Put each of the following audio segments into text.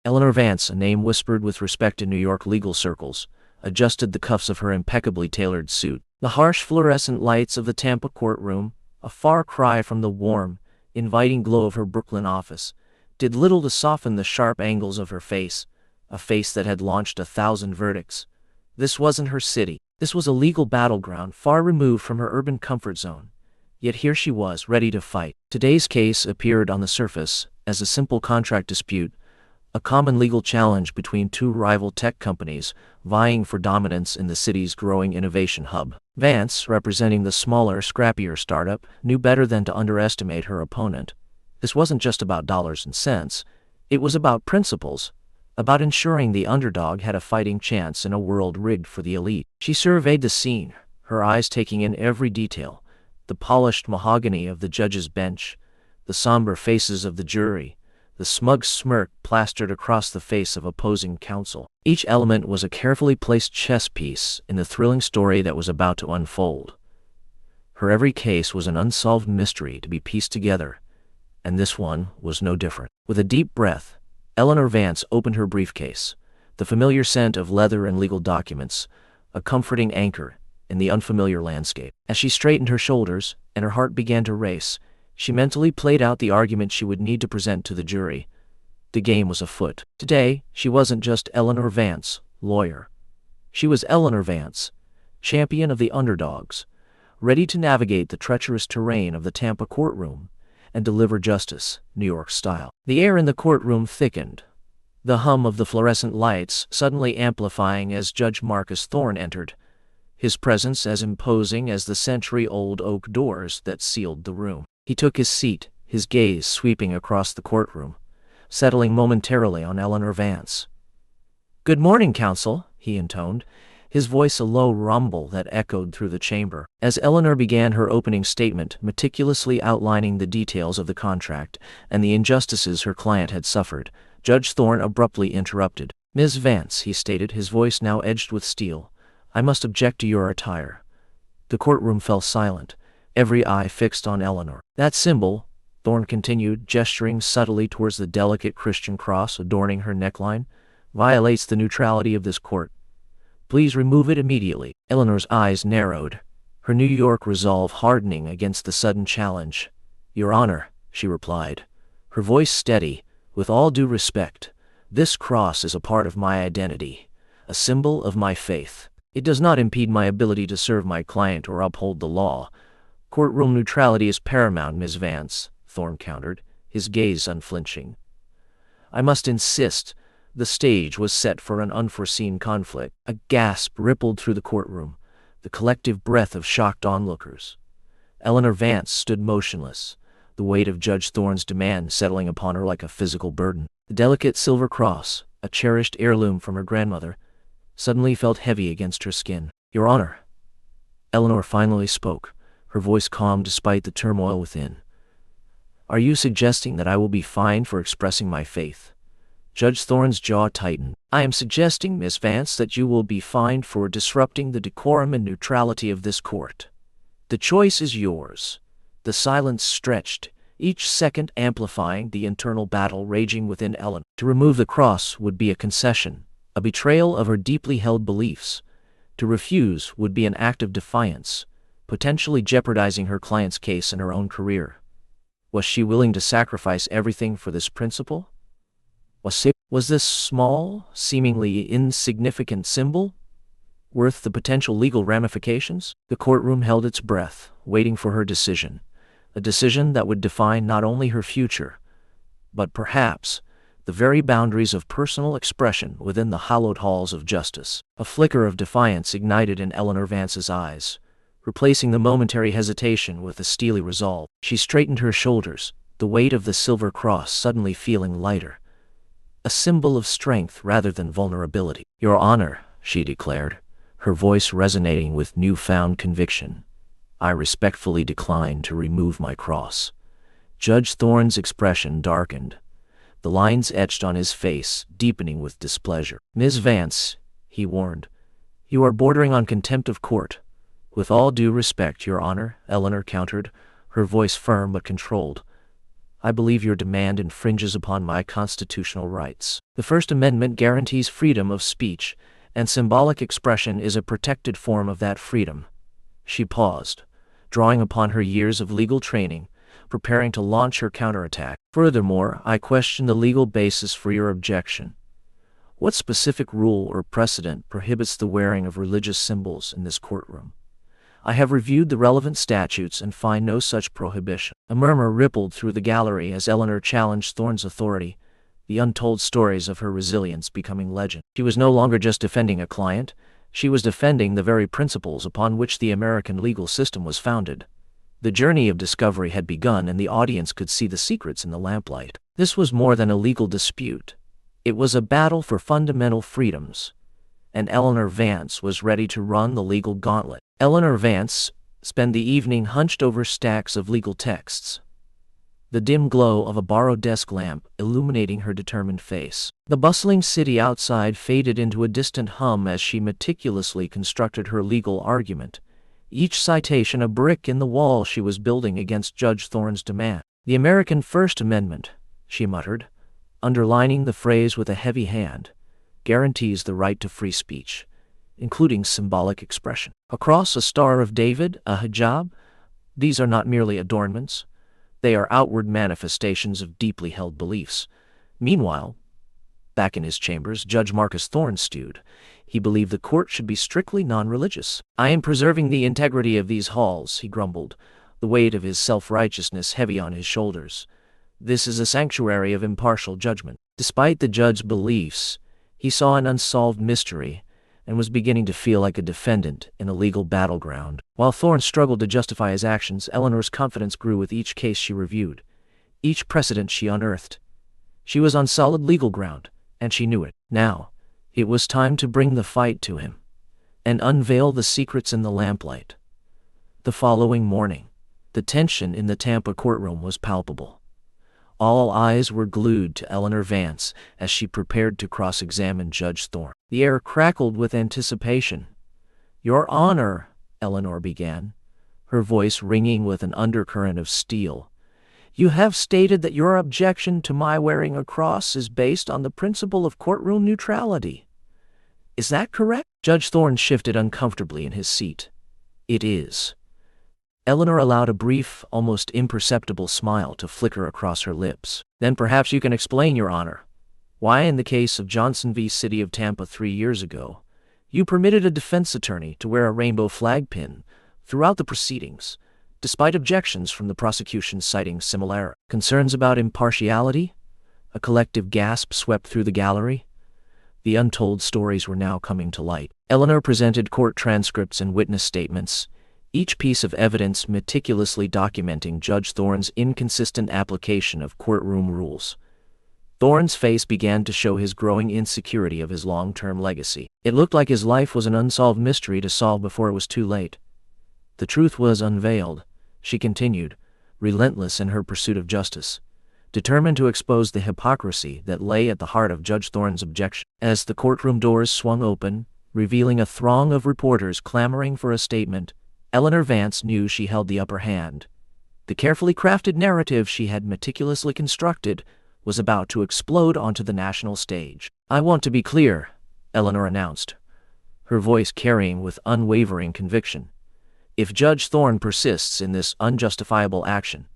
Eleanor Vance, a name whispered with respect in New York legal circles, adjusted the cuffs of her impeccably tailored suit. The harsh fluorescent lights of the Tampa courtroom, a far cry from the warm, inviting glow of her Brooklyn office, did little to soften the sharp angles of her face, a face that had launched 1,000 verdicts. This wasn't her city. This was a legal battleground far removed from her urban comfort zone. Yet here she was, ready to fight. Today's case appeared on the surface as a simple contract dispute, a common legal challenge between two rival tech companies vying for dominance in the city's growing innovation hub. Vance, representing the smaller, scrappier startup, knew better than to underestimate her opponent. This wasn't just about dollars and cents. It was about principles, about ensuring the underdog had a fighting chance in a world rigged for the elite. She surveyed the scene, her eyes taking in every detail: the polished mahogany of the judge's bench, the somber faces of the jury, the smug smirk plastered across the face of opposing counsel. Each element was a carefully placed chess piece in the thrilling story that was about to unfold. Her every case was an unsolved mystery to be pieced together, and this one was no different. With a deep breath, Eleanor Vance opened her briefcase, the familiar scent of leather and legal documents, a comforting anchor in the unfamiliar landscape. As she straightened her shoulders and her heart began to race, she mentally played out the argument she would need to present to the jury. The game was afoot. Today, she wasn't just Eleanor Vance, lawyer. She was Eleanor Vance, champion of the underdogs, ready to navigate the treacherous terrain of the Tampa courtroom and deliver justice, New York style. The air in the courtroom thickened, the hum of the fluorescent lights suddenly amplifying as Judge Marcus Thorne entered, his presence as imposing as the century-old oak doors that sealed the room. He took his seat, his gaze sweeping across the courtroom, settling momentarily on Eleanor Vance. "Good morning, counsel," he intoned, his voice a low rumble that echoed through the chamber. As Eleanor began her opening statement, meticulously outlining the details of the contract and the injustices her client had suffered, Judge Thorne abruptly interrupted. "Ms. Vance," he stated, his voice now edged with steel, "I must object to your attire." The courtroom fell silent, every eye fixed on Eleanor. "That symbol," Thorne continued, gesturing subtly towards the delicate Christian cross adorning her neckline, "violates the neutrality of this court. Please remove it immediately." Eleanor's eyes narrowed, her New York resolve hardening against the sudden challenge. "Your Honor," she replied, her voice steady, "with all due respect, this cross is a part of my identity, a symbol of my faith. It does not impede my ability to serve my client or uphold the law. Courtroom neutrality is paramount, Ms. Vance," Thorne countered, his gaze unflinching. "I must insist. The stage was set for an unforeseen conflict." A gasp rippled through the courtroom, the collective breath of shocked onlookers. Eleanor Vance stood motionless, the weight of Judge Thorne's demand settling upon her like a physical burden. The delicate silver cross, a cherished heirloom from her grandmother, suddenly felt heavy against her skin. "Your Honor," Eleanor finally spoke, her voice calm despite the turmoil within. "Are you suggesting that I will be fined for expressing my faith?" Judge Thorne's jaw tightened. "I am suggesting, Miss Vance, that you will be fined for disrupting the decorum and neutrality of this court. The choice is yours." The silence stretched, each second amplifying the internal battle raging within Eleanor. To remove the cross would be a concession, a betrayal of her deeply held beliefs. To refuse would be an act of defiance, potentially jeopardizing her client's case and her own career. Was she willing to sacrifice everything for this principle? Was this small, seemingly insignificant symbol worth the potential legal ramifications? The courtroom held its breath, waiting for her decision, a decision that would define not only her future, but perhaps the very boundaries of personal expression within the hallowed halls of justice. A flicker of defiance ignited in Eleanor Vance's eyes, replacing the momentary hesitation with a steely resolve. She straightened her shoulders, the weight of the silver cross suddenly feeling lighter, a symbol of strength rather than vulnerability. "Your Honor," she declared, her voice resonating with newfound conviction, "I respectfully decline to remove my cross." Judge Thorne's expression darkened, the lines etched on his face deepening with displeasure. "Ms. Vance," he warned, "you are bordering on contempt of court." "With all due respect, Your Honor," Eleanor countered, her voice firm but controlled, I believe your demand infringes upon my constitutional rights. The First Amendment guarantees freedom of speech, and symbolic expression is a protected form of that freedom." She paused, drawing upon her years of legal training, preparing to launch her counterattack. "Furthermore, I question the legal basis for your objection. What specific rule or precedent prohibits the wearing of religious symbols in this courtroom? I have reviewed the relevant statutes and find no such prohibition." A murmur rippled through the gallery as Eleanor challenged Thorne's authority, the untold stories of her resilience becoming legend. She was no longer just defending a client, she was defending the very principles upon which the American legal system was founded. The journey of discovery had begun, and the audience could see the secrets in the lamplight. This was more than a legal dispute. It was a battle for fundamental freedoms, and Eleanor Vance was ready to run the legal gauntlet. Eleanor Vance spent the evening hunched over stacks of legal texts, the dim glow of a borrowed desk lamp illuminating her determined face. The bustling city outside faded into a distant hum as she meticulously constructed her legal argument, each citation a brick in the wall she was building against Judge Thorne's demand. "The American First Amendment," she muttered, underlining the phrase with a heavy hand, "guarantees the right to free speech, including symbolic expression. Across a Star of David, a hijab, these are not merely adornments, they are outward manifestations of deeply held beliefs." Meanwhile, back in his chambers, Judge Marcus Thorne stewed. He believed the court should be strictly non-religious. "I am preserving the integrity of these halls," he grumbled, the weight of his self-righteousness heavy on his shoulders. "This is a sanctuary of impartial judgment." Despite the judge's beliefs, he saw an unsolved mystery and was beginning to feel like a defendant in a legal battleground. While Thorne struggled to justify his actions, Eleanor's confidence grew with each case she reviewed, each precedent she unearthed. She was on solid legal ground, and she knew it. Now, it was time to bring the fight to him and unveil the secrets in the lamplight. The following morning, the tension in the Tampa courtroom was palpable. All eyes were glued to Eleanor Vance as she prepared to cross-examine Judge Thorne. The air crackled with anticipation. "Your Honor," Eleanor began, her voice ringing with an undercurrent of steel, "you have stated that your objection to my wearing a cross is based on the principle of courtroom neutrality. Is that correct?" Judge Thorne shifted uncomfortably in his seat. "It is." Eleanor allowed a brief, almost imperceptible smile to flicker across her lips. "Then perhaps you can explain, Your Honor, why in the case of Johnson v. City of Tampa 3 years ago, you permitted a defense attorney to wear a rainbow flag pin throughout the proceedings, despite objections from the prosecution citing similarity." Concerns about impartiality? A collective gasp swept through the gallery. The untold stories were now coming to light. Eleanor presented court transcripts and witness statements, each piece of evidence meticulously documenting Judge Thorne's inconsistent application of courtroom rules. Thorne's face began to show his growing insecurity of his long-term legacy. It looked like his life was an unsolved mystery to solve before it was too late. "The truth was unveiled," she continued, relentless in her pursuit of justice, determined to expose the hypocrisy that lay at the heart of Judge Thorne's objection. As the courtroom doors swung open, revealing a throng of reporters clamoring for a statement, Eleanor Vance knew she held the upper hand. The carefully crafted narrative she had meticulously constructed was about to explode onto the national stage. "I want to be clear," Eleanor announced, her voice carrying with unwavering conviction. "If Judge Thorne persists in this unjustifiable action,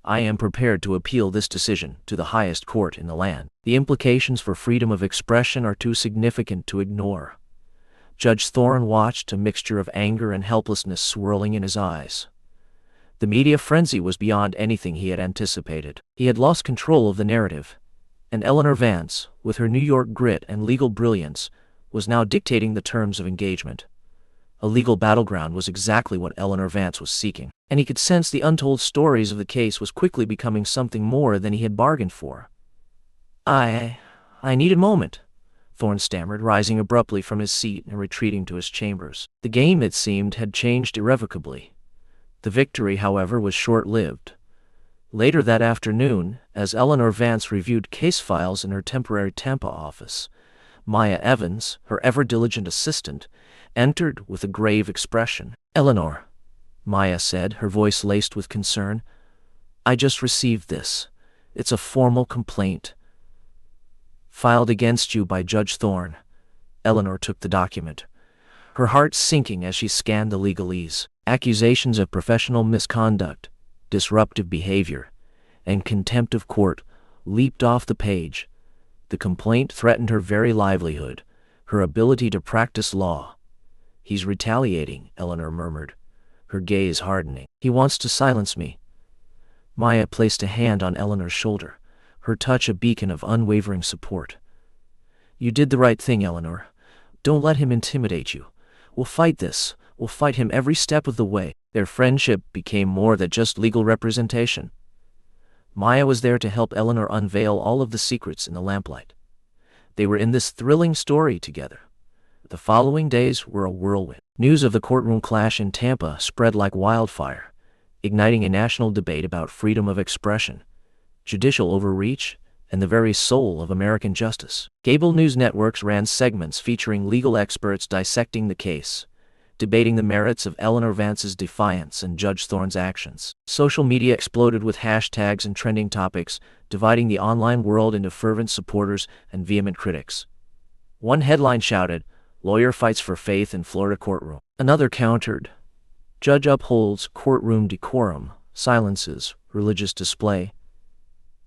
I am prepared to appeal this decision to the highest court in the land. The implications for freedom of expression are too significant to ignore." Judge Thorne watched, a mixture of anger and helplessness swirling in his eyes. The media frenzy was beyond anything he had anticipated. He had lost control of the narrative, and Eleanor Vance, with her New York grit and legal brilliance, was now dictating the terms of engagement. A legal battleground was exactly what Eleanor Vance was seeking, and he could sense the untold stories of the case was quickly becoming something more than he had bargained for. I need a moment," Thorne stammered, rising abruptly from his seat and retreating to his chambers. The game, it seemed, had changed irrevocably. The victory, however, was short-lived. Later that afternoon, as Eleanor Vance reviewed case files in her temporary Tampa office, Maya Evans, her ever-diligent assistant, entered with a grave expression. "Eleanor," Maya said, her voice laced with concern, "I just received this. It's a formal complaint filed against you by Judge Thorne. Eleanor took the document, her heart sinking as she scanned the legalese. Accusations of professional misconduct, disruptive behavior, and contempt of court leaped off the page. The complaint threatened her very livelihood, her ability to practice law. "He's retaliating," Eleanor murmured, her gaze hardening. "He wants to silence me." Maya placed a hand on Eleanor's shoulder, her touch a beacon of unwavering support. "You did the right thing, Eleanor. Don't let him intimidate you. We'll fight this. We'll fight him every step of the way." Their friendship became more than just legal representation. Maya was there to help Eleanor unveil all of the secrets in the lamplight. They were in this thrilling story together. The following days were a whirlwind. News of the courtroom clash in Tampa spread like wildfire, igniting a national debate about freedom of expression, judicial overreach, and the very soul of American justice. Cable news networks ran segments featuring legal experts dissecting the case, debating the merits of Eleanor Vance's defiance and Judge Thorne's actions. Social media exploded with hashtags and trending topics, dividing the online world into fervent supporters and vehement critics. One headline shouted, "Lawyer fights for faith in Florida courtroom." Another countered, "Judge upholds courtroom decorum, silences religious display."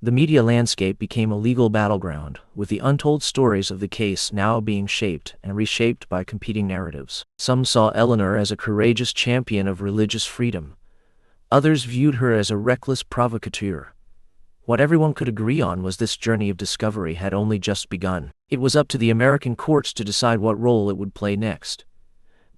The media landscape became a legal battleground, with the untold stories of the case now being shaped and reshaped by competing narratives. Some saw Eleanor as a courageous champion of religious freedom. Others viewed her as a reckless provocateur. What everyone could agree on was this journey of discovery had only just begun. It was up to the American courts to decide what role it would play next.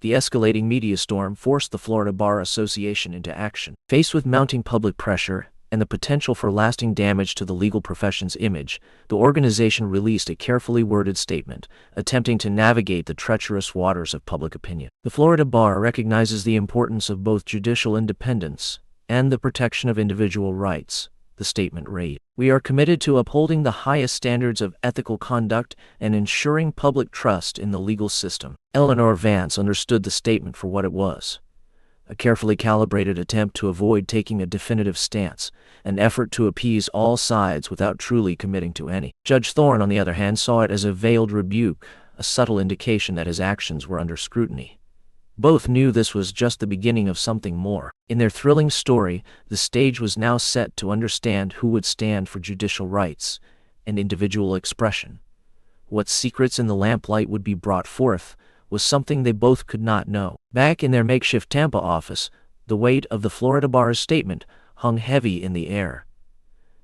The escalating media storm forced the Florida Bar Association into action. Faced with mounting public pressure and the potential for lasting damage to the legal profession's image, the organization released a carefully worded statement, attempting to navigate the treacherous waters of public opinion. The Florida Bar recognizes the importance of both judicial independence and the protection of individual rights, the statement read. "We are committed to upholding the highest standards of ethical conduct and ensuring public trust in the legal system." Eleanor Vance understood the statement for what it was: a carefully calibrated attempt to avoid taking a definitive stance, an effort to appease all sides without truly committing to any. Judge Thorne, on the other hand, saw it as a veiled rebuke, a subtle indication that his actions were under scrutiny. Both knew this was just the beginning of something more. In their thrilling story, the stage was now set to understand who would stand for judicial rights and individual expression. What secrets in the lamplight would be brought forth was something they both could not know. Back in their makeshift Tampa office, the weight of the Florida Bar's statement hung heavy in the air.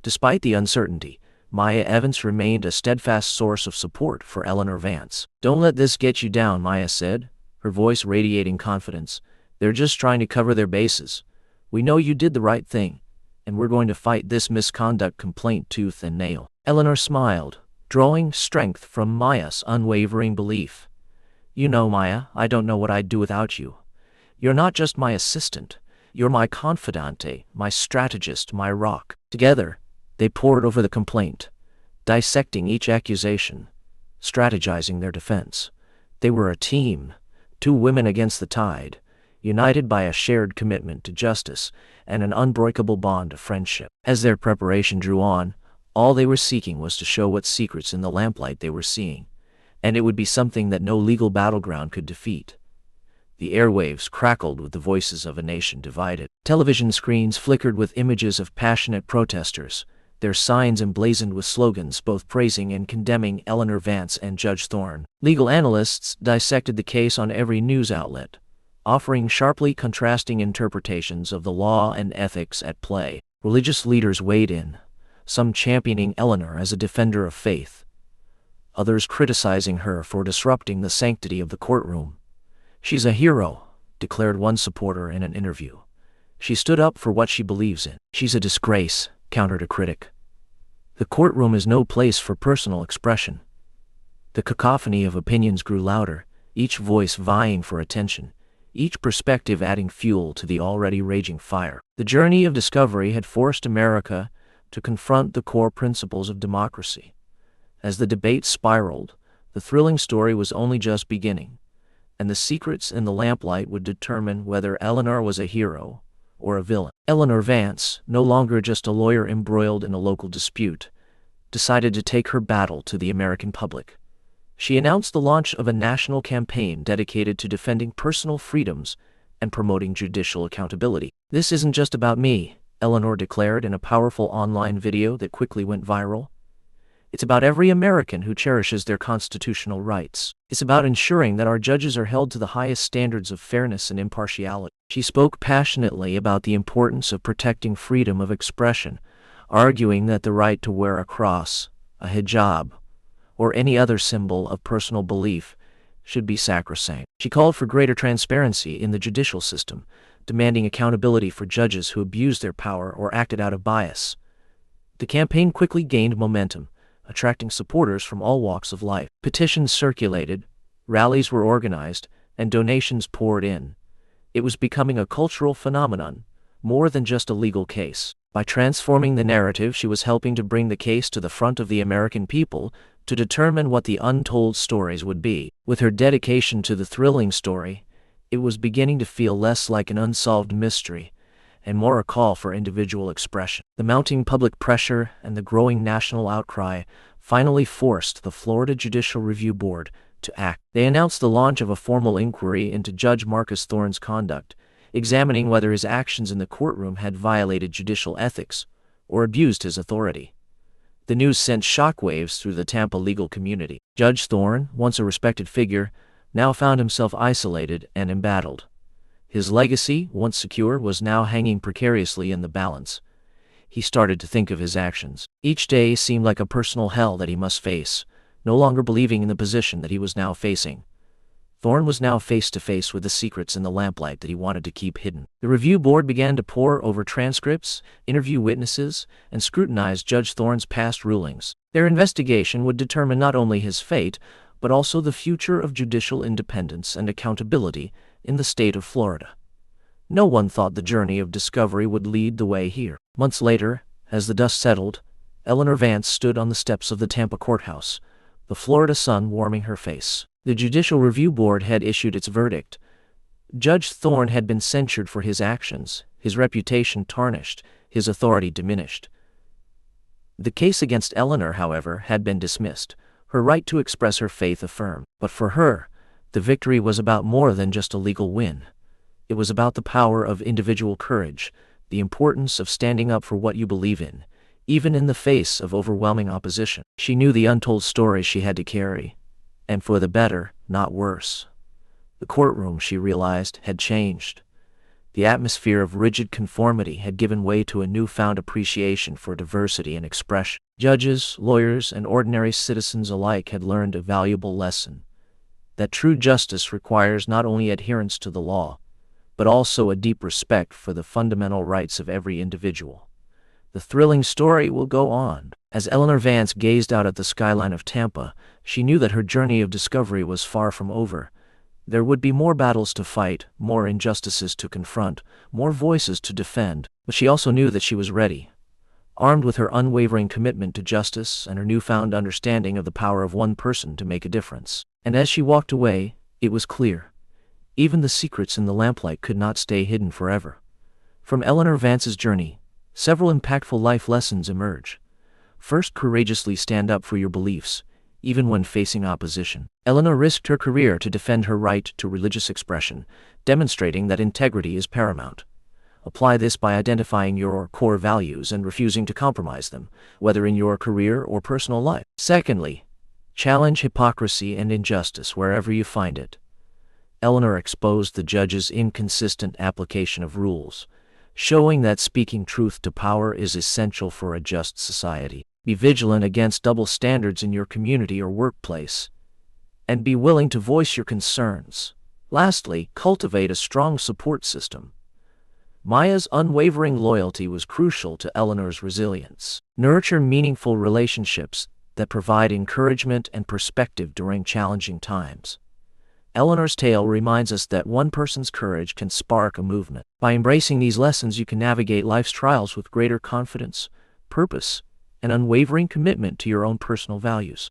Despite the uncertainty, Maya Evans remained a steadfast source of support for Eleanor Vance. "Don't let this get you down," Maya said, her voice radiating confidence. "They're just trying to cover their bases. We know you did the right thing, and we're going to fight this misconduct complaint tooth and nail." Eleanor smiled, drawing strength from Maya's unwavering belief. "You know, Maya, I don't know what I'd do without you. You're not just my assistant. You're my confidante, my strategist, my rock." Together, they pored over the complaint, dissecting each accusation, strategizing their defense. They were a team, two women against the tide, united by a shared commitment to justice and an unbreakable bond of friendship. As their preparation drew on, all they were seeking was to show what secrets in the lamplight they were seeing, and it would be something that no legal battleground could defeat. The airwaves crackled with the voices of a nation divided. Television screens flickered with images of passionate protesters, their signs emblazoned with slogans both praising and condemning Eleanor Vance and Judge Thorne. Legal analysts dissected the case on every news outlet, offering sharply contrasting interpretations of the law and ethics at play. Religious leaders weighed in, some championing Eleanor as a defender of faith, others criticizing her for disrupting the sanctity of the courtroom. "She's a hero," declared one supporter in an interview. "She stood up for what she believes in." "She's a disgrace," countered a critic. "The courtroom is no place for personal expression." The cacophony of opinions grew louder, each voice vying for attention, each perspective adding fuel to the already raging fire. The journey of discovery had forced America to confront the core principles of democracy. As the debate spiraled, the thrilling story was only just beginning, and the secrets in the lamplight would determine whether Eleanor was a hero or a villain. Eleanor Vance, no longer just a lawyer embroiled in a local dispute, decided to take her battle to the American public. She announced the launch of a national campaign dedicated to defending personal freedoms and promoting judicial accountability. "This isn't just about me," Eleanor declared in a powerful online video that quickly went viral. "It's about every American who cherishes their constitutional rights. It's about ensuring that our judges are held to the highest standards of fairness and impartiality." She spoke passionately about the importance of protecting freedom of expression, arguing that the right to wear a cross, a hijab, or any other symbol of personal belief should be sacrosanct. She called for greater transparency in the judicial system, demanding accountability for judges who abused their power or acted out of bias. The campaign quickly gained momentum, attracting supporters from all walks of life. Petitions circulated, rallies were organized, and donations poured in. It was becoming a cultural phenomenon, more than just a legal case. By transforming the narrative, she was helping to bring the case to the front of the American people to determine what the untold stories would be. With her dedication to the thrilling story, it was beginning to feel less like an unsolved mystery and more a call for individual expression. The mounting public pressure and the growing national outcry finally forced the Florida Judicial Review Board to act. They announced the launch of a formal inquiry into Judge Thorne's conduct, examining whether his actions in the courtroom had violated judicial ethics or abused his authority. The news sent shockwaves through the Tampa legal community. Judge Thorne, once a respected figure, now found himself isolated and embattled. His legacy, once secure, was now hanging precariously in the balance. He started to think of his actions. Each day seemed like a personal hell that he must face, no longer believing in the position that he was now facing. Thorne was now face to face with the secrets in the lamplight that he wanted to keep hidden. The review board began to pore over transcripts, interview witnesses, and scrutinize Judge Thorne's past rulings. Their investigation would determine not only his fate, but also the future of judicial independence and accountability in the state of Florida. No one thought the journey of discovery would lead the way here. Months later, as the dust settled, Eleanor Vance stood on the steps of the Tampa courthouse, the Florida sun warming her face. The Judicial Review Board had issued its verdict. Judge Thorne had been censured for his actions, his reputation tarnished, his authority diminished. The case against Eleanor, however, had been dismissed, her right to express her faith affirmed. But for her, the victory was about more than just a legal win. It was about the power of individual courage, the importance of standing up for what you believe in, even in the face of overwhelming opposition. She knew the untold stories she had to carry, and for the better, not worse. The courtroom, she realized, had changed. The atmosphere of rigid conformity had given way to a newfound appreciation for diversity and expression. Judges, lawyers, and ordinary citizens alike had learned a valuable lesson: that true justice requires not only adherence to the law, but also a deep respect for the fundamental rights of every individual. The thrilling story will go on. As Eleanor Vance gazed out at the skyline of Tampa, she knew that her journey of discovery was far from over. There would be more battles to fight, more injustices to confront, more voices to defend, but she also knew that she was ready, armed with her unwavering commitment to justice and her newfound understanding of the power of one person to make a difference. And as she walked away, it was clear: even the secrets in the lamplight could not stay hidden forever. From Eleanor Vance's journey, several impactful life lessons emerge. First, courageously stand up for your beliefs, even when facing opposition. Eleanor risked her career to defend her right to religious expression, demonstrating that integrity is paramount. Apply this by identifying your core values and refusing to compromise them, whether in your career or personal life. Secondly, challenge hypocrisy and injustice wherever you find it. Eleanor exposed the judge's inconsistent application of rules, showing that speaking truth to power is essential for a just society. Be vigilant against double standards in your community or workplace, and be willing to voice your concerns. Lastly, cultivate a strong support system. Maya's unwavering loyalty was crucial to Eleanor's resilience. Nurture meaningful relationships that provide encouragement and perspective during challenging times. Eleanor's tale reminds us that one person's courage can spark a movement. By embracing these lessons, you can navigate life's trials with greater confidence, purpose, and unwavering commitment to your own personal values.